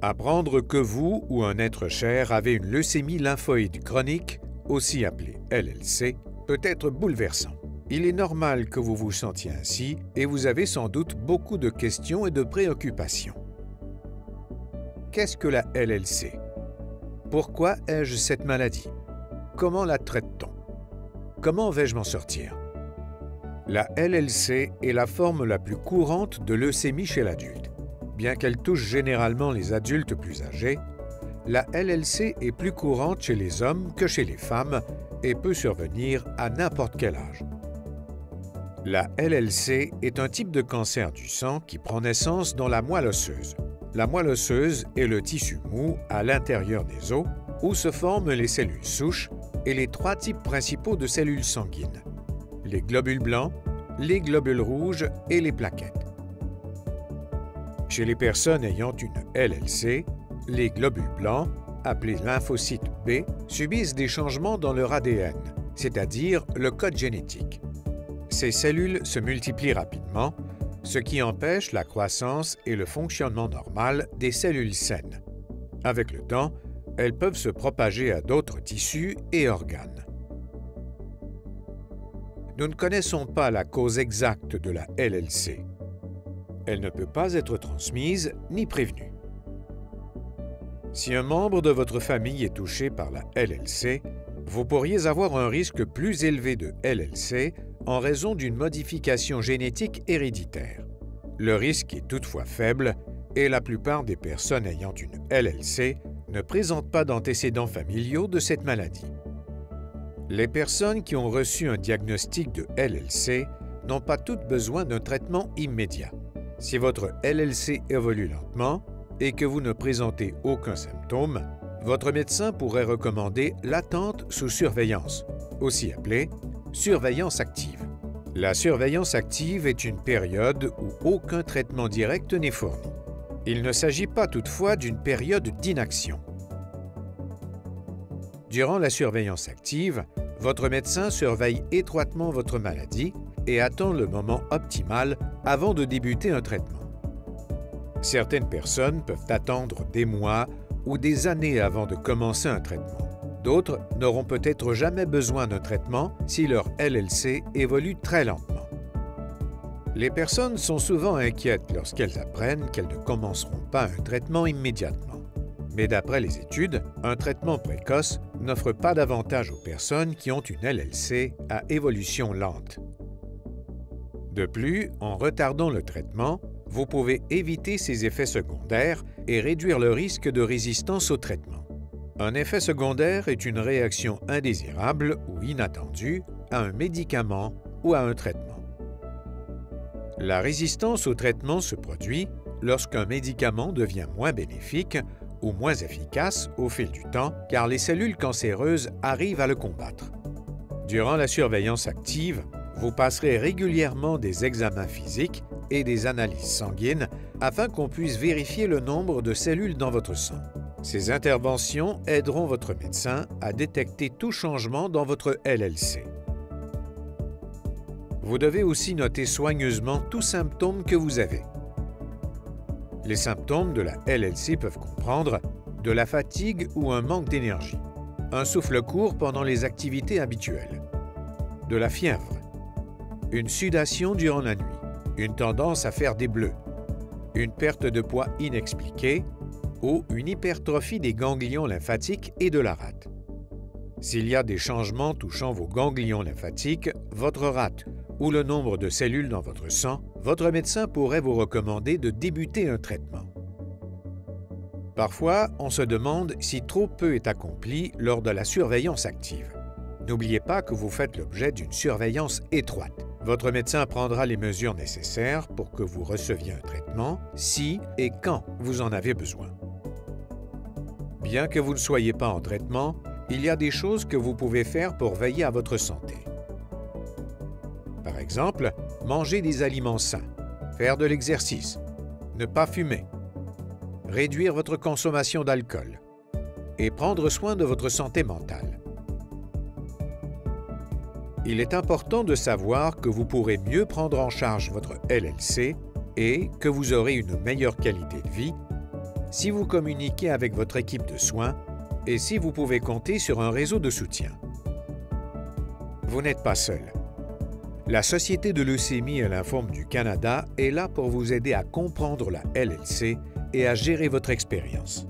Apprendre que vous ou un être cher avez une leucémie lymphoïde chronique, aussi appelée LLC, peut être bouleversant. Il est normal que vous vous sentiez ainsi et vous avez sans doute beaucoup de questions et de préoccupations. Qu'est-ce que la LLC? Pourquoi ai-je cette maladie? Comment la traite-t-on? Comment vais-je m'en sortir? La LLC est la forme la plus courante de leucémie chez l'adulte. Bien qu'elle touche généralement les adultes plus âgés, la LLC est plus courante chez les hommes que chez les femmes et peut survenir à n'importe quel âge. La LLC est un type de cancer du sang qui prend naissance dans la moelle osseuse. La moelle osseuse est le tissu mou à l'intérieur des os où se forment les cellules souches et les trois types principaux de cellules sanguines: les globules blancs, les globules rouges et les plaquettes. Chez les personnes ayant une LLC, les globules blancs, appelés lymphocytes B, subissent des changements dans leur ADN, c'est-à-dire le code génétique. Ces cellules se multiplient rapidement, ce qui empêche la croissance et le fonctionnement normal des cellules saines. Avec le temps, elles peuvent se propager à d'autres tissus et organes. Nous ne connaissons pas la cause exacte de la LLC. Elle ne peut pas être transmise ni prévenue. Si un membre de votre famille est touché par la LLC, vous pourriez avoir un risque plus élevé de LLC en raison d'une modification génétique héréditaire. Le risque est toutefois faible et la plupart des personnes ayant une LLC ne présentent pas d'antécédents familiaux de cette maladie. Les personnes qui ont reçu un diagnostic de LLC n'ont pas toutes besoin d'un traitement immédiat. Si votre LLC évolue lentement et que vous ne présentez aucun symptôme, votre médecin pourrait recommander l'attente sous surveillance, aussi appelée surveillance active. La surveillance active est une période où aucun traitement direct n'est fourni. Il ne s'agit pas toutefois d'une période d'inaction. Durant la surveillance active, votre médecin surveille étroitement votre maladie et attend le moment optimal avant de débuter un traitement. Certaines personnes peuvent attendre des mois ou des années avant de commencer un traitement. D'autres n'auront peut-être jamais besoin d'un traitement si leur LLC évolue très lentement. Les personnes sont souvent inquiètes lorsqu'elles apprennent qu'elles ne commenceront pas un traitement immédiatement. Mais d'après les études, un traitement précoce n'offre pas d'avantage aux personnes qui ont une LLC à évolution lente. De plus, en retardant le traitement, vous pouvez éviter ses effets secondaires et réduire le risque de résistance au traitement. Un effet secondaire est une réaction indésirable ou inattendue à un médicament ou à un traitement. La résistance au traitement se produit lorsqu'un médicament devient moins bénéfique ou moins efficace au fil du temps, car les cellules cancéreuses arrivent à le combattre. Durant la surveillance active, vous passerez régulièrement des examens physiques et des analyses sanguines afin qu'on puisse vérifier le nombre de cellules dans votre sang. Ces interventions aideront votre médecin à détecter tout changement dans votre LLC. Vous devez aussi noter soigneusement tout symptôme que vous avez. Les symptômes de la LLC peuvent comprendre de la fatigue ou un manque d'énergie, un souffle court pendant les activités habituelles, de la fièvre, une sudation durant la nuit, une tendance à faire des bleus, une perte de poids inexpliquée ou une hypertrophie des ganglions lymphatiques et de la rate. S'il y a des changements touchant vos ganglions lymphatiques, votre rate ou le nombre de cellules dans votre sang, votre médecin pourrait vous recommander de débuter un traitement. Parfois, on se demande si trop peu est accompli lors de la surveillance active. N'oubliez pas que vous faites l'objet d'une surveillance étroite. Votre médecin prendra les mesures nécessaires pour que vous receviez un traitement si et quand vous en avez besoin. Bien que vous ne soyez pas en traitement, il y a des choses que vous pouvez faire pour veiller à votre santé. Par exemple, manger des aliments sains, faire de l'exercice, ne pas fumer, réduire votre consommation d'alcool et prendre soin de votre santé mentale. Il est important de savoir que vous pourrez mieux prendre en charge votre LLC et que vous aurez une meilleure qualité de vie si vous communiquez avec votre équipe de soins et si vous pouvez compter sur un réseau de soutien. Vous n'êtes pas seul. La Société de leucémie et lymphome du Canada est là pour vous aider à comprendre la LLC et à gérer votre expérience.